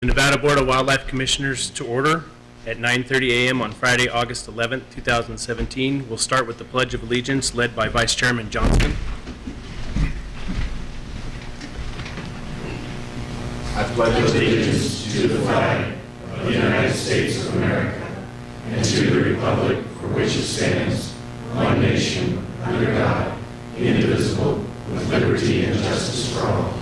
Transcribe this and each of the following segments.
The Nevada Board of Wildlife Commissioners to order at 9:30 a.m. on Friday, August 11th, 2017. We'll start with the Pledge of Allegiance led by Vice Chairman Johnston. I pledge allegiance to the flag of the United States of America and to the republic for which it stands, one nation, under God, indivisible, with liberty and justice for all.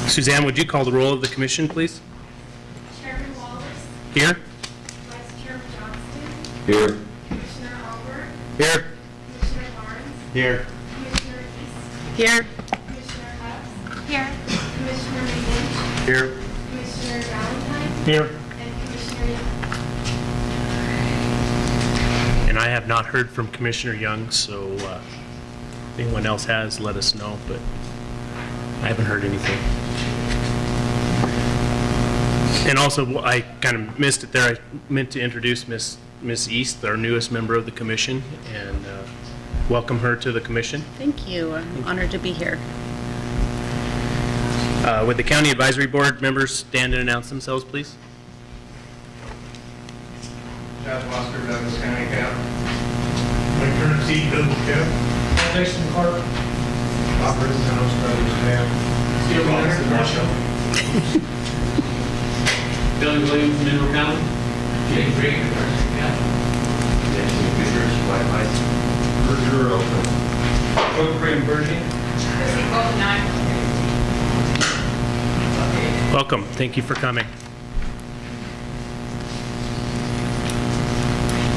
Suzanne, would you call the roll of the commission, please? Chairman Wallace. Here. Vice Chairman Johnston. Here. Commissioner Albert. Here. Commissioner Barnes. Here. Commissioner East. Here. Commissioner Hubbs. Here. Commissioner McGinch. Here. Commissioner Valentine. Here. And Commissioner Young. And I have not heard from Commissioner Young, so if anyone else has, let us know, but I haven't heard anything. And also, I kind of missed it there. I meant to introduce Miss East, our newest member of the commission, and welcome her to the commission. Thank you. I'm honored to be here. Would the County Advisory Board members stand and announce themselves, please? Josh Foster, Douglas County Cap. Mike Currency, Douglas Cap. Jason Clark. Bob Rittenhouse, Douglas Cap. Steve Robinson, Marshall. Billy Williams, Mineral County. Jay Green, Carson County. Nancy Fishers, White Heights. Berger, Oakland. Oak Creek, Virgin. Welcome. Thank you for coming.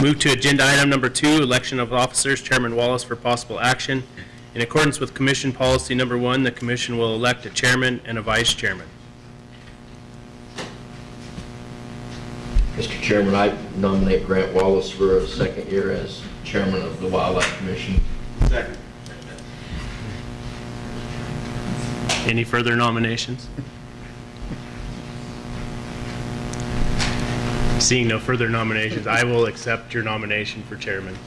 Move to agenda item number 2, election of officers. Chairman Wallace for possible action. In accordance with Commission Policy Number 1, the Commission will elect a chairman and a vice chairman. Mr. Chairman, I nominate Grant Wallace for a second year as chairman of the Wildlife Commission. Second. Any further nominations? Seeing no further nominations, I will accept your nomination for chairman.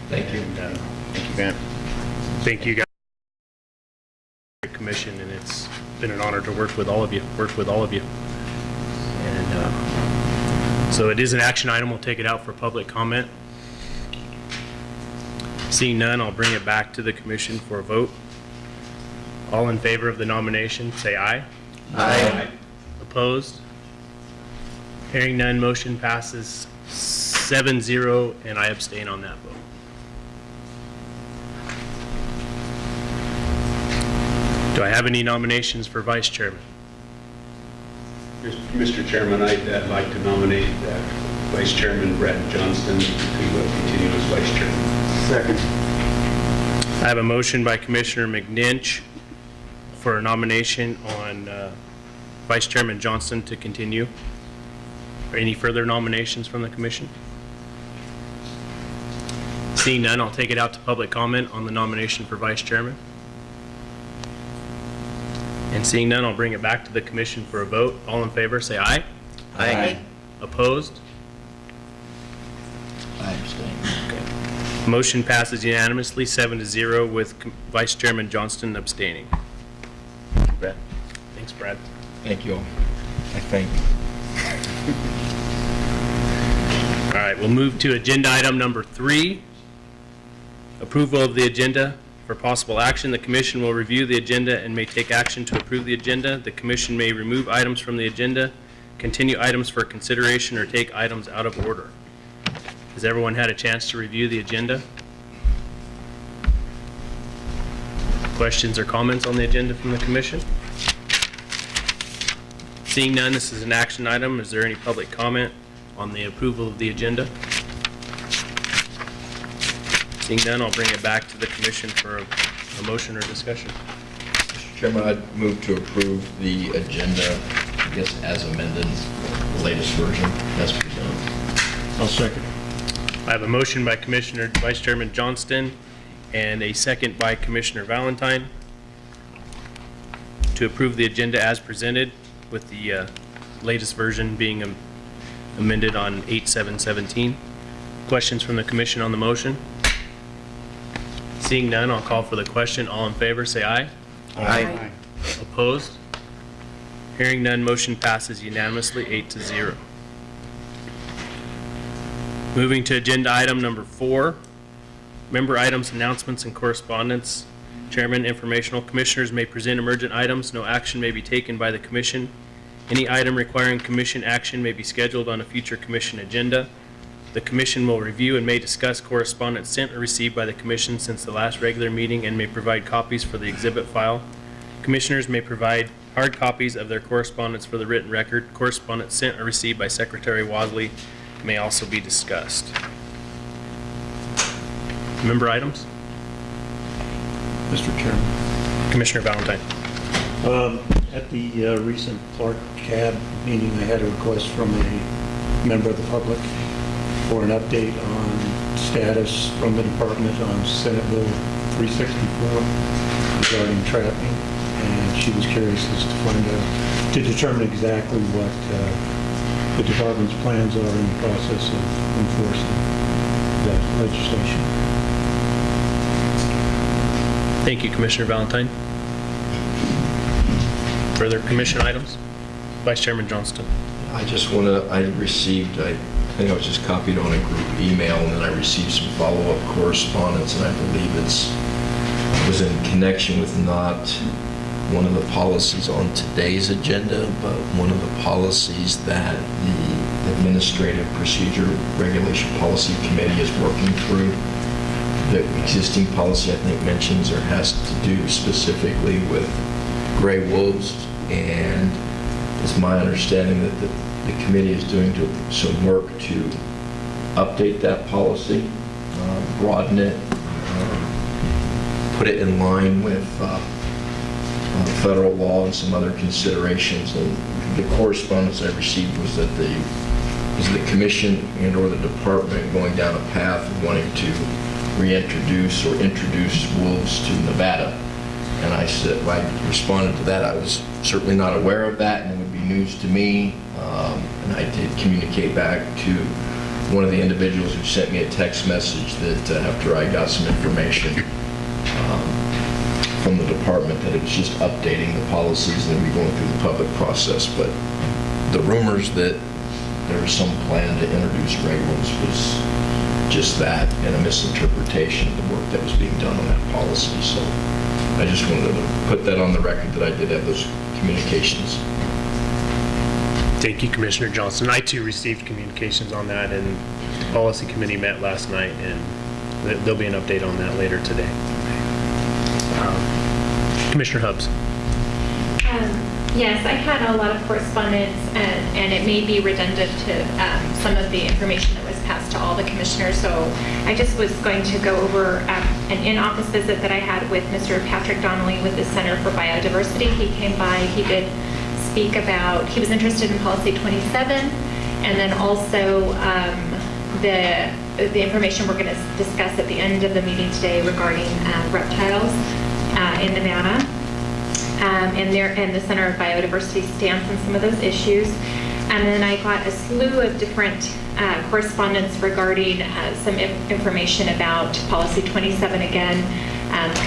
Thank you. And, thank you, Grant. Thank you, guys. Commission, and it's been an honor to work with all of you. And so it is an action item. We'll take it out for public comment. Seeing none, I'll bring it back to the commission for a vote. All in favor of the nomination, say aye. Aye. Opposed? Hearing none, motion passes 7-0, and I abstain on that vote. Do I have any nominations for vice chairman? Mr. Chairman, I'd like to nominate Vice Chairman Brett Johnston to continue as Vice Chairman. Second. I have a motion by Commissioner McGinch for a nomination on Vice Chairman Johnston to continue. Are any further nominations from the commission? Seeing none, I'll take it out to public comment on the nomination for vice chairman. And seeing none, I'll bring it back to the commission for a vote. All in favor, say aye. Aye. Opposed? I abstain. Motion passes unanimously, 7-0, with Vice Chairman Johnston abstaining. Brad. Thanks, Brad. Thank you all. I thank you. All right, we'll move to agenda item number 3, approval of the agenda for possible action. The commission will review the agenda and may take action to approve the agenda. The commission may remove items from the agenda, continue items for consideration, or take items out of order. Has everyone had a chance to review the agenda? Questions or comments on the agenda from the commission? Seeing none, this is an action item. Is there any public comment on the approval of the agenda? Seeing none, I'll bring it back to the commission for a motion or discussion. Mr. Chairman, I'd move to approve the agenda, I guess, as amended, the latest version as presented. I'll second. I have a motion by Commissioner Vice Chairman Johnston and a second by Commissioner Valentine to approve the agenda as presented, with the latest version being amended on 8/7/17. Questions from the commission on the motion? Seeing none, I'll call for the question. All in favor, say aye. Aye. Opposed? Hearing none, motion passes unanimously, 8-0. Moving to agenda item number 4, member items, announcements, and correspondence. Chairman, informational. Commissioners may present emergent items. No action may be taken by the commission. Any item requiring commission action may be scheduled on a future commission agenda. The commission will review and may discuss correspondence sent or received by the commission since the last regular meeting and may provide copies for the exhibit file. Commissioners may provide hard copies of their correspondence for the written record. Correspondence sent or received by Secretary Wasley may also be discussed. Member items? Mr. Chairman. Commissioner Valentine. At the recent Clark CAB meeting, I had a request from a member of the public for an update on status from the department on Senate Bill 364 regarding trapping, and she was curious as to find out, to determine exactly what the department's plans are in the process of enforcing that legislation. Thank you, Commissioner Valentine. Further commission items? Vice Chairman Johnston. I just want to, I think I was just copied on a group email, and then I received some follow-up correspondence, and I believe it was in connection with not one of the policies on today's agenda, but one of the policies that the Administrative Procedure Regulation Policy Committee is working through. The existing policy, I think, mentions or has to do specifically with gray wolves, and it's my understanding that the committee is doing some work to update that policy, broaden it, put it in line with federal law and some other considerations. And the correspondence I received was that the commission and or the department going down a path of wanting to reintroduce or introduce wolves to Nevada. And I responded to that. I was certainly not aware of that, and it would be news to me. And I did communicate back to one of the individuals who sent me a text message that after I got some information from the department, that it was just updating the policies and then be going through the public process. But the rumors that there was some plan to introduce gray wolves was just that, and a misinterpretation of the work that was being done on that policy. So I just wanted to put that on the record that I did have those communications. Thank you, Commissioner Johnston. I too received communications on that, and the policy committee met last night, and there'll be an update on that later today. Commissioner Hubbs. Yes, I had a lot of correspondence, and it may be redundant to some of the information that was passed to all the commissioners, so I just was going to go over an in-office visit that I had with Mr. Patrick Donnelly with the Center for Biodiversity. He came by, he did speak about, he was interested in Policy 27, and then also the information we're going to discuss at the end of the meeting today regarding reptiles in Nevada. And the Center of Biodiversity stands on some of those issues. And then I got a slew of different correspondence regarding some information about Policy 27 again,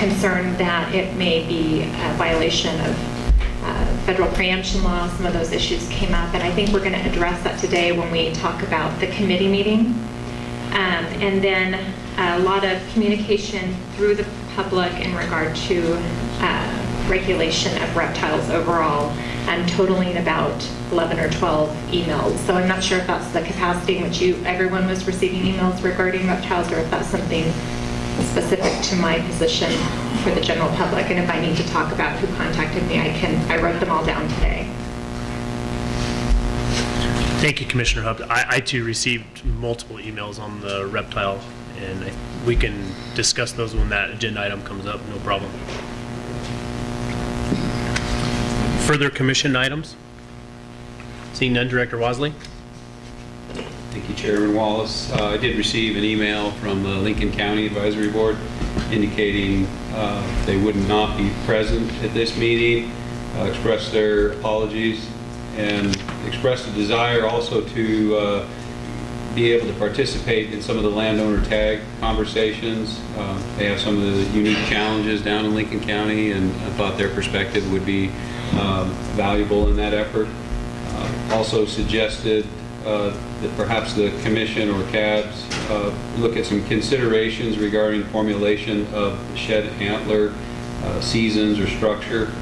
concerned that it may be a violation of federal preemption law. Some of those issues came up, and I think we're going to address that today when we talk about the committee meeting. And then a lot of communication through the public in regard to regulation of reptiles overall, and totaling about 11 or 12 emails. So I'm not sure if that's the capacity in which everyone was receiving emails regarding reptiles, or if that's something specific to my position for the general public. And if I need to talk about who contacted me, I wrote them all down today. Thank you, Commissioner Hubbs. I too received multiple emails on the reptile, and we can discuss those when that agenda item comes up, no problem. Further commission items? Seeing none, Director Wasley. Thank you, Chairman Wallace. I did receive an email from the Lincoln County Advisory Board indicating they would not be present at this meeting, expressed their apologies, and expressed a desire also to be able to participate in some of the landowner tag conversations. They have some of the unique challenges down in Lincoln County, and I thought their perspective would be valuable in that effort. Also suggested that perhaps the commission or CABS look at some considerations regarding formulation of shed antler seasons or structure,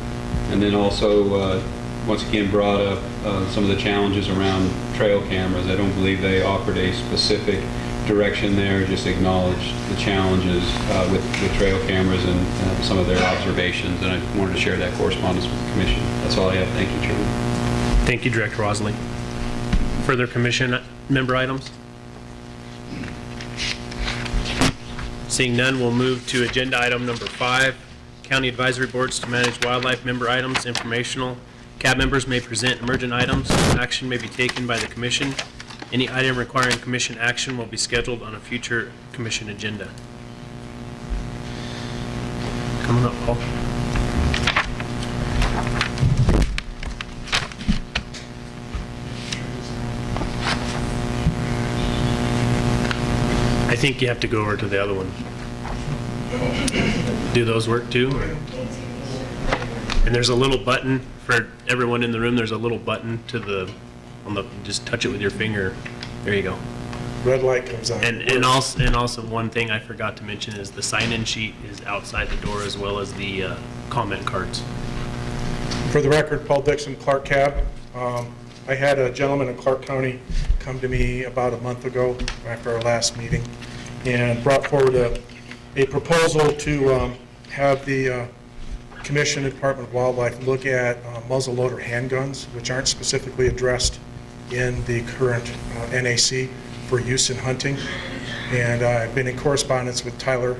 and then also once again brought up some of the challenges around trail cameras. I don't believe they offered a specific direction there, just acknowledged the challenges with trail cameras and some of their observations, and I wanted to share that correspondence with the commission. That's all I have. Thank you, Chairman. Thank you, Director Rosley. Further commission member items? Seeing none, we'll move to agenda item number 5, County Advisory Boards to Manage Wildlife member items, informational. CAB members may present emergent items. Action may be taken by the commission. Any item requiring commission action will be scheduled on a future commission agenda. Coming up, Paul. I think you have to go over to the other one. Do those work too? And there's a little button for everyone in the room. There's a little button to the, just touch it with your finger. There you go. Red light comes on. And also one thing I forgot to mention is the sign-in sheet is outside the door, as well as the comment cards. For the record, Paul Dixon, Clark Cab. I had a gentleman in Clark County come to me about a month ago after our last meeting and brought forward a proposal to have the Commission and Department of Wildlife look at muzzleloader handguns, which aren't specifically addressed in the current NAC for use in hunting. And I've been in correspondence with Tyler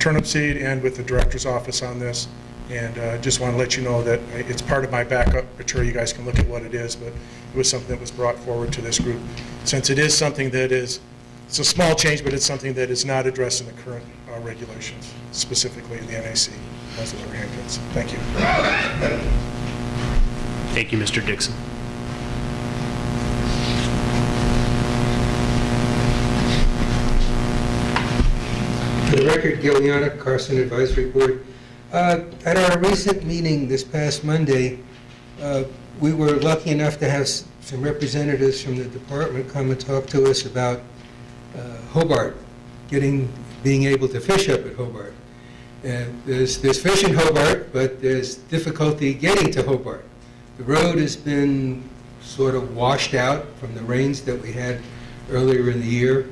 Turnipseed and with the Director's Office on this. And just want to let you know that it's part of my backup material. You guys can look at what it is, but it was something that was brought forward to this group. Since it is something that is, it's a small change, but it's something that is not addressed in the current regulations, specifically in the NAC, muzzleloader handguns. Thank you. Thank you, Mr. Dixon. For the record, Giliana, Carson Advisory Board. At our recent meeting this past Monday, we were lucky enough to have some representatives from the department come and talk to us about Hobart, being able to fish up at Hobart. There's fish in Hobart, but there's difficulty getting to Hobart. The road has been sort of washed out from the rains that we had earlier in the year.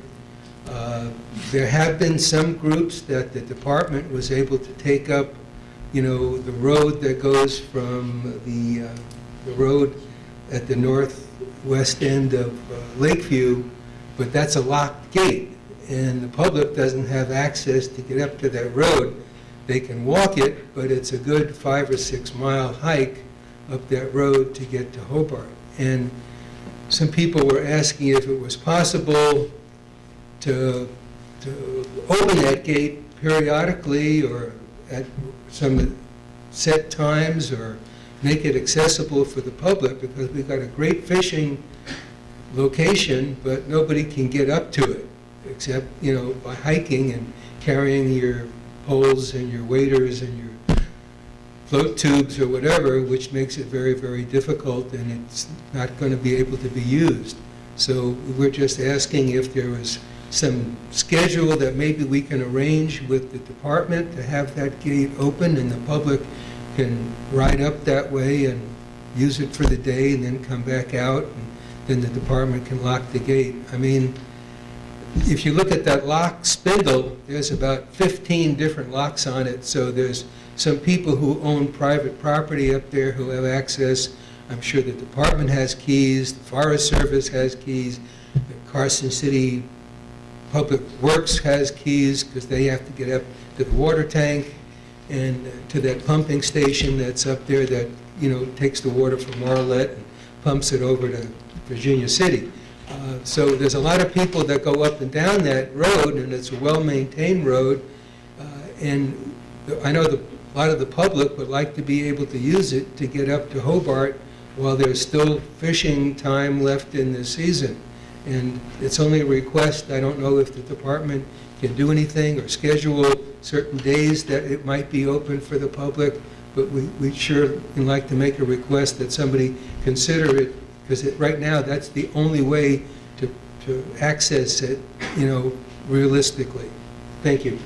There have been some groups that the department was able to take up, the road that goes from the road at the northwest end of Lakeview, but that's a locked gate, and the public doesn't have access to get up to that road. They can walk it, but it's a good 5 or 6 mile hike up that road to get to Hobart. And some people were asking if it was possible to open that gate periodically or at some set times, or make it accessible for the public, because we've got a great fishing location, but nobody can get up to it except, by hiking and carrying your poles and your waders and your float tubes or whatever, which makes it very, very difficult, and it's not going to be able to be used. So we're just asking if there was some schedule that maybe we can arrange with the department to have that gate open, and the public can ride up that way and use it for the day and then come back out, and then the department can lock the gate. I mean, if you look at that lock spindle, there's about 15 different locks on it, so there's some people who own private property up there who have access. I'm sure the department has keys, the Forest Service has keys, the Carson City Public Works has keys, because they have to get up to the water tank and to that pumping station that's up there that, takes the water from Marlette and pumps it over to Virginia City. So there's a lot of people that go up and down that road, and it's a well-maintained road. And I know a lot of the public would like to be able to use it to get up to Hobart while there's still fishing time left in the season. And it's only a request. I don't know if the department can do anything or schedule certain days that it might be open for the public, but we sure would like to make a request that somebody consider it, because right now, that's the only way to access it, realistically. Thank you.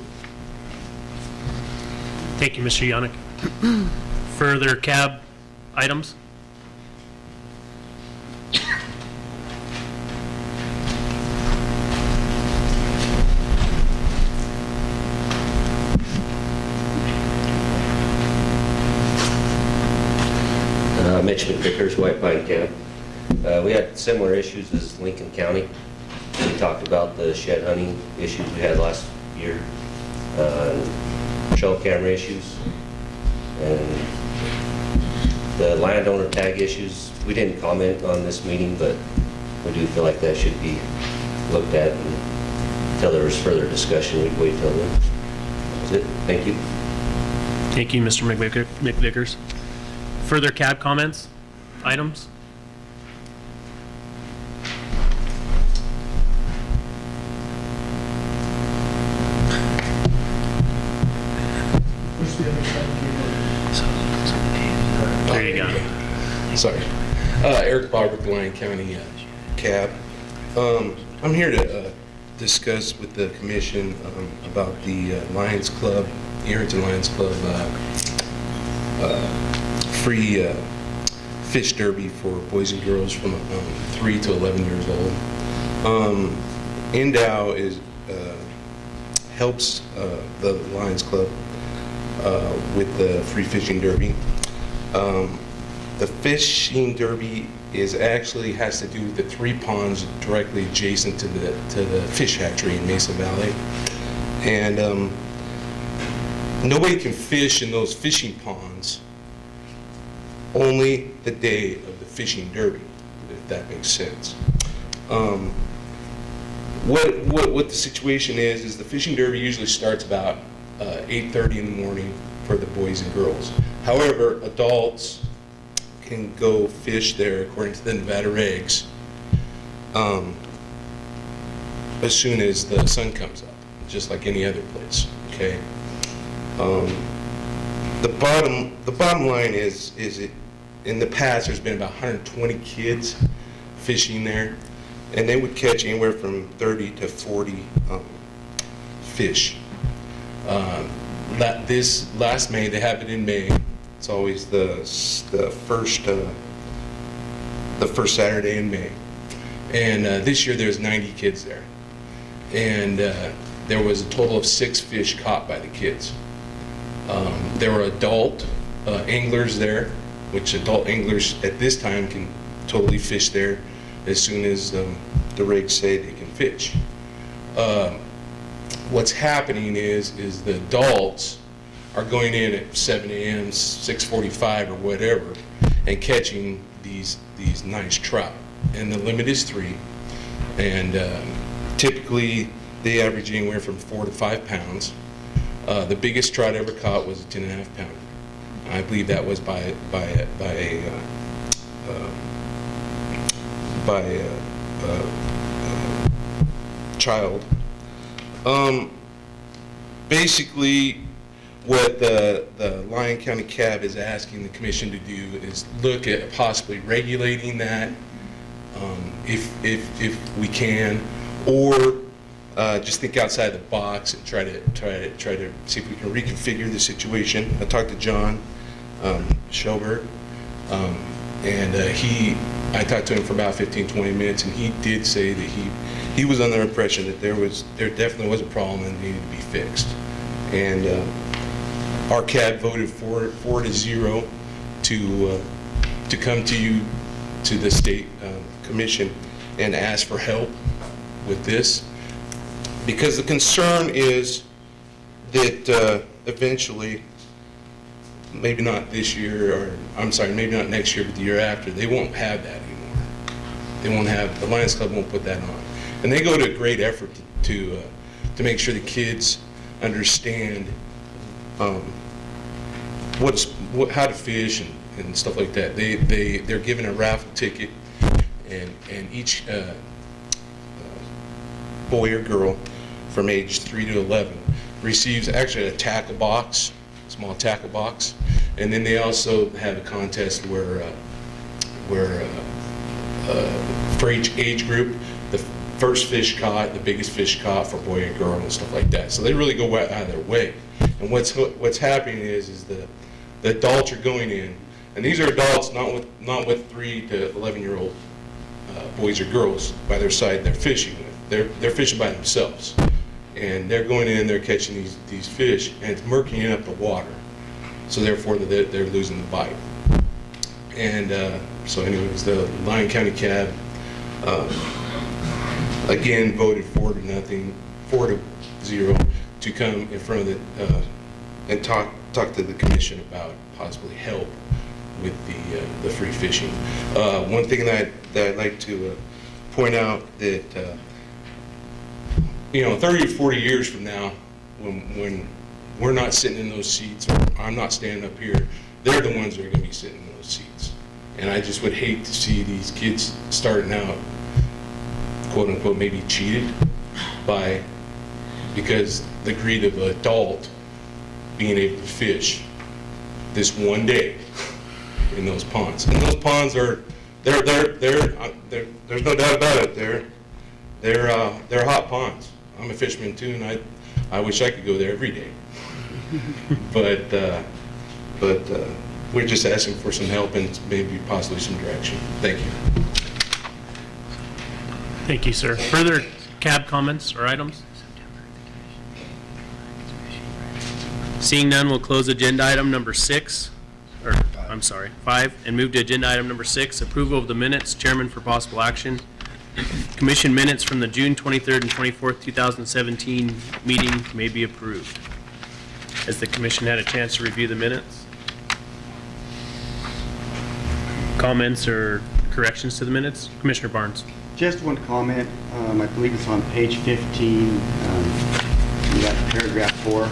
Thank you, Mr. Yannick. Further cab items? Mitch McVickers, White Pine Cab. We had similar issues as Lincoln County. We talked about the shed hunting issues we had last year, shell camera issues, and the landowner tag issues. We didn't comment on this meeting, but we do feel like that should be looked at, and until there was further discussion, we'd wait till then. That's it. Thank you. Thank you, Mr. McVickers. Further cab comments, items? There you go. Sorry. Eric Bobbitt, Lyon County Cab. I'm here to discuss with the commission about the Lions Club, Arrington Lions Club free fish derby for boys and girls from 3 to 11 years old. NDOW helps the Lions Club with the free fishing derby. The fishing derby has to do with the 3 ponds directly adjacent to the fish hatchery in Mesa Valley, and nobody can fish in those fishing ponds only the day of the fishing derby, if that makes sense. What the situation is the fishing derby usually starts about 8:30 in the morning for the boys and girls. However, adults can go fish there according to the Nevada regs as soon as the sun comes up, just like any other place. Okay. The bottom line is in the past there's been about 120 kids fishing there, and they would catch anywhere from 30 to 40 fish. This last May, they have it in May. It's always the first Saturday in May, and this year there's 90 kids there, and there was a total of 6 fish caught by the kids. There were adult anglers there, which adult anglers at this time can totally fish there as soon as the regs say they can fish. What's happening is the adults are going in at 7 a.m., 6:45 or whatever, and catching these nice trout. And the limit is 3. And typically they average anywhere from 4 to 5 pounds. The biggest trout ever caught was a 10.5 pounder. I believe that was by a child. Basically, what the Lyon County Cab is asking the commission to do is look at possibly regulating that, if we can, or just think outside the box and try to see if we can reconfigure the situation. I talked to John Shelberg, and I talked to him for about 15-20 minutes, and he did say that he was under the impression that there definitely was a problem and needed to be fixed. And our CAB voted 4-0 to come to you, to the state commission, and ask for help with this, because the concern is that eventually, maybe not this year, or I'm sorry, maybe not next year, but the year after, they won't have that anymore. They won't have, the Lions Club won't put that on. And they go to a great effort to make sure the kids understand how to fish and and stuff like that. They're given a raffle ticket, and each boy or girl from age 3 to 11 receives actually a tackle box, small tackle box, and then they also have a contest where for each age group, the first fish caught, the biggest fish caught for boy and girl and stuff like that. So they really go out of their way. And what's happening is the adults are going in, and these are adults not with 3 to 11-year-old boys or girls by their side they're fishing with. They're fishing by themselves, and they're going in, they're catching these fish, and it's murking up the water. So therefore they're losing the bite. And so anyways, the Lyon County Cab again voted 4-0 to come in front of the and talk to the commission about possibly help with the free fishing. One thing that I'd like to point out that 30 to 40 years from now, when we're not sitting in those seats, or I'm not standing up here, they're the ones that are going to be sitting in those seats. And I just would hate to see these kids starting out, quote unquote, maybe cheated because the greed of an adult being able to fish this one day in those ponds. And those ponds are, there's no doubt about it. They're hot ponds. I'm a fisherman too, and I wish I could go there every day. But we're just asking for some help and maybe possibly some direction. Thank you. Thank you, sir. Further cab comments or items? Seeing none, we'll close agenda item number 5, and move to agenda item number 6, approval of the minutes. Chairman for possible action. Commission minutes from the June 23rd and 24th, 2017 meeting may be approved. Has the commission had a chance to review the minutes? Comments or corrections to the minutes? Commissioner Barnes. Just one comment. I believe it's on page 15, you got paragraph 4.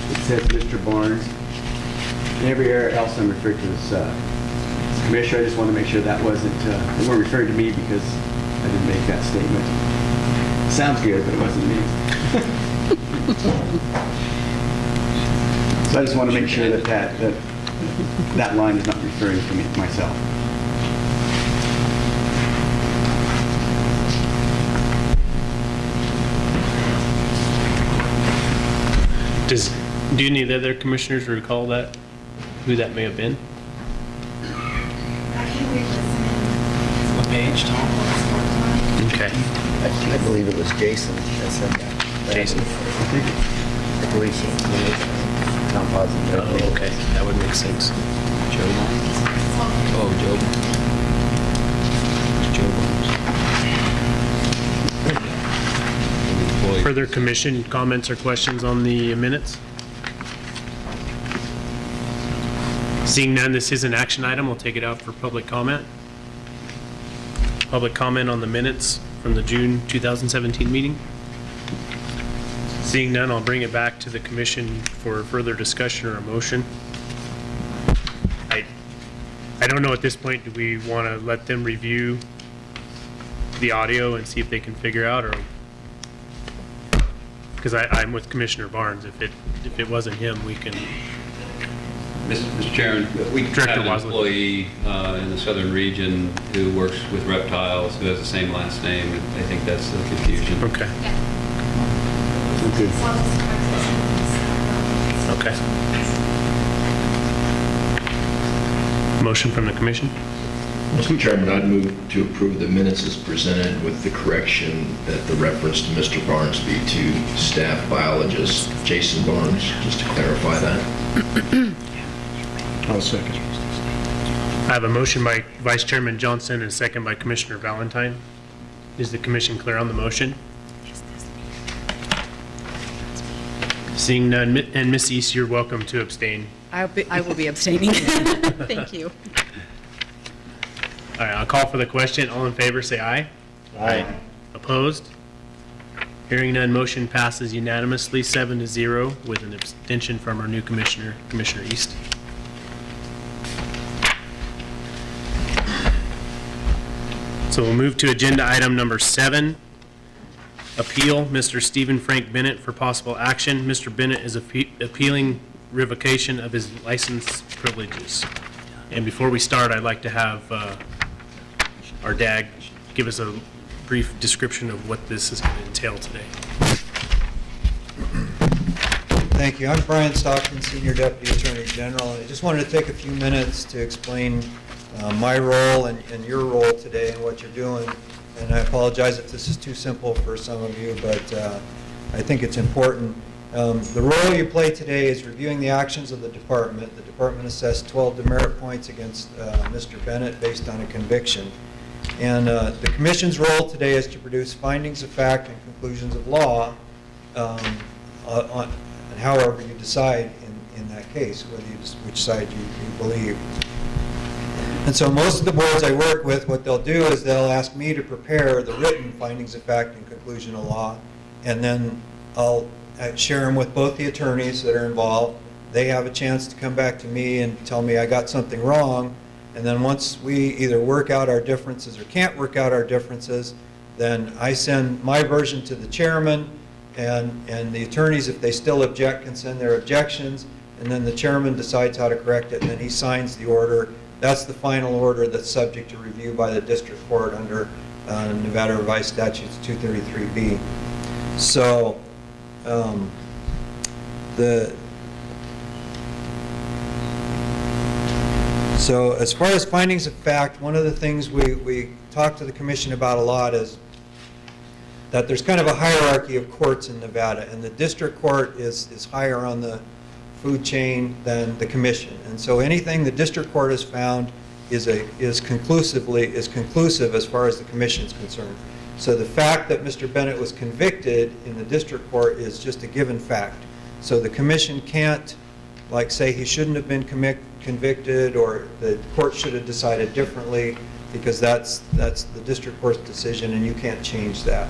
It says Mr. Barnes. And everywhere else I'm referred to as Commissioner. I just want to make sure that wasn't, they weren't referring to me because I didn't make that statement. Sounds good, but it wasn't me. So I just want to make sure that line is not referring to me, myself. Do any of the other commissioners recall that, who that may have been? I can read this. What page, Tom? Okay. I believe it was Jason that said that. Jason. I believe so. Not positive. Oh, okay. That would make sense. Joe Barnes? Oh, Joe Barnes. Joe Barnes. Further commission comments or questions on the minutes? Seeing none, this is an action item. We'll take it out for public comment. Public comment on the minutes from the June 2017 meeting. Seeing none, I'll bring it back to the commission for further discussion or a motion. I don't know at this point, do we want to let them review the audio and see if they can figure out, or because I'm with Commissioner Barnes. If it wasn't him, we can. Mr. Chairman, we Director have an Wasley. employee in the southern region who works with reptiles, who has the same last name. I think that's the confusion. Okay. Okay. Okay. Motion from the commission? Mr. Chairman, I'd move to approve the minutes as presented with the correction that the reference to Mr. Barnes be to staff biologist Jason Barnes, just to clarify that. I'll second. I have a motion by Vice Chairman Johnson and a second by Commissioner Valentine. Is the commission clear on the motion? Seeing none, and Ms. East, you're welcome to abstain. I will be abstaining. Thank you. All right, I'll call for the question. All in favor, say aye. Aye. Opposed? Hearing none, motion passes unanimously, 7-0, with an abstention from our new commissioner, Commissioner East. So we'll move to agenda item number 7, appeal, Mr. Stephen Frank Bennett for possible action. Mr. Bennett is appealing revocation of his license privileges. And before we start, I'd like to have our DAG give us a brief description of what this is going to entail today. Thank you. I'm Brian Stockton, Senior Deputy Attorney General. I just wanted to take a few minutes to explain my role and your role today and what you're doing. And I apologize if this is too simple for some of you, but I think it's important. The role you play today is reviewing the actions of the department. The department assessed 12 demerit points against Mr. Bennett based on a conviction. And the commission's role today is to produce findings of fact and conclusions of law on however you decide in that case, which side you believe. And so most of the boards I work with, what they'll do is they'll ask me to prepare the written findings of fact and conclusion of law, and then I'll share them with both the attorneys that are involved. They have a chance to come back to me and tell me I got something wrong, and then once we either work out our differences or can't work out our differences, then I send my version to the chairman, and the attorneys, if they still object, can send their objections, and then the chairman decides how to correct it, and then he signs the order. That's the final order that's subject to review by the district court under Nevada Revised Statutes 233B. So so as far as findings of fact, one of the things we talk to the commission about a lot is that there's kind of a hierarchy of courts in Nevada, and the district court is higher on the food chain than the commission. And so anything the district court has found is conclusive as far as the commission is concerned. So the fact that Mr. Bennett was convicted in the district court is just a given fact. So the commission can't, like, say he shouldn't have been convicted or the court should have decided differently, because that's the district court's decision and you can't change that.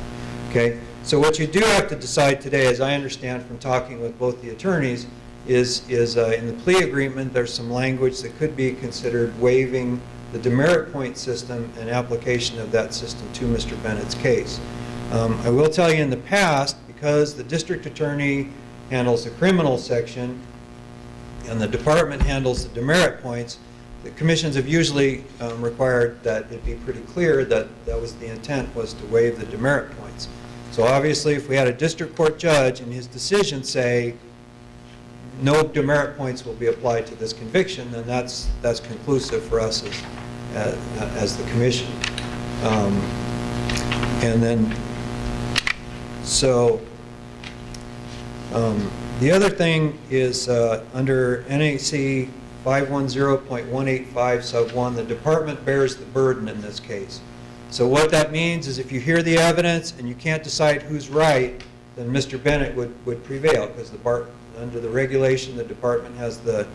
Okay? So what you do have to decide today, as I understand from talking with both the attorneys, is in the plea agreement there's some language that could be considered waiving the demerit point system and application of that system to Mr. Bennett's case. I will tell you in the past, because the district attorney handles the criminal section and the department handles the demerit points, the commissions have usually required that it be pretty clear that that was the intent, was to waive the demerit points. So obviously if we had a district court judge and his decision say no demerit points will be applied to this conviction, then that's conclusive for us as the commission. And then, so the other thing is under NAC 510.185 sub 1, the department bears the burden in this case. So what that means is if you hear the evidence and you can't decide who's right, then Mr. Bennett would prevail, because under the regulation, the department has the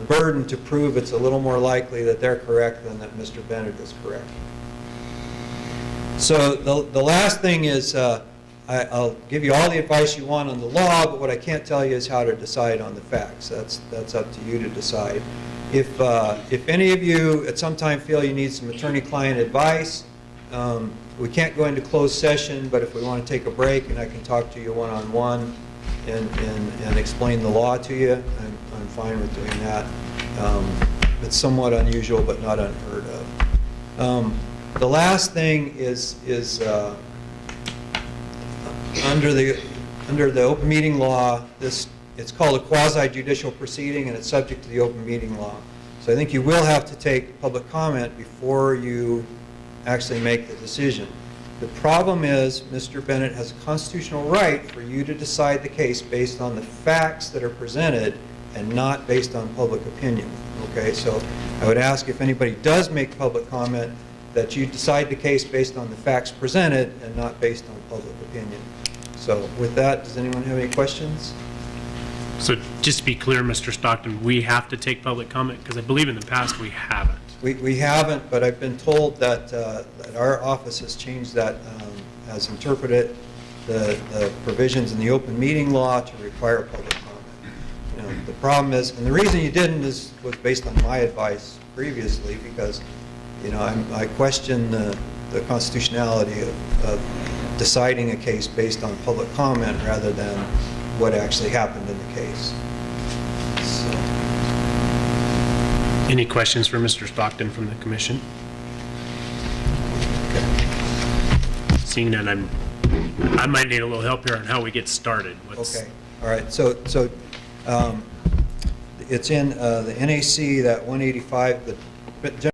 burden to prove it's a little more likely that they're correct than that Mr. Bennett is correct. So the last thing is, I'll give you all the advice you want on the law, but what I can't tell you is how to decide on the facts. That's up to you to decide. If any of you at some time feel you need some attorney-client advice, we can't go into closed session, but if we want to take a break and I can talk to you one-on-one and explain the law to you, I'm fine with doing that. It's somewhat unusual, but not unheard of. The last thing is under the open meeting law, it's called a quasi-judicial proceeding, and it's subject to the open meeting law. So I think you will have to take public comment before you actually make the decision. The problem is Mr. Bennett has a constitutional right for you to decide the case based on the facts that are presented and not based on public opinion. Okay, so I would ask if anybody does make public comment that you decide the case based on the facts presented and not based on public opinion. So with that, does anyone have any questions? So just to be clear, Mr. Stockton, we have to take public comment? Because I believe in the past we haven't. We haven't, but I've been told that our office has changed that, has interpreted the provisions in the open meeting law to require public comment. You know, the problem is, and the reason you didn't was based on my advice previously, because I question the constitutionality of deciding a case based on public comment rather than what actually happened in the case. So, Any questions for Mr. Stockton from the commission? Seeing none, I might need a little help here on how we get started. okay, all right, so it's in the NAC, that 185, the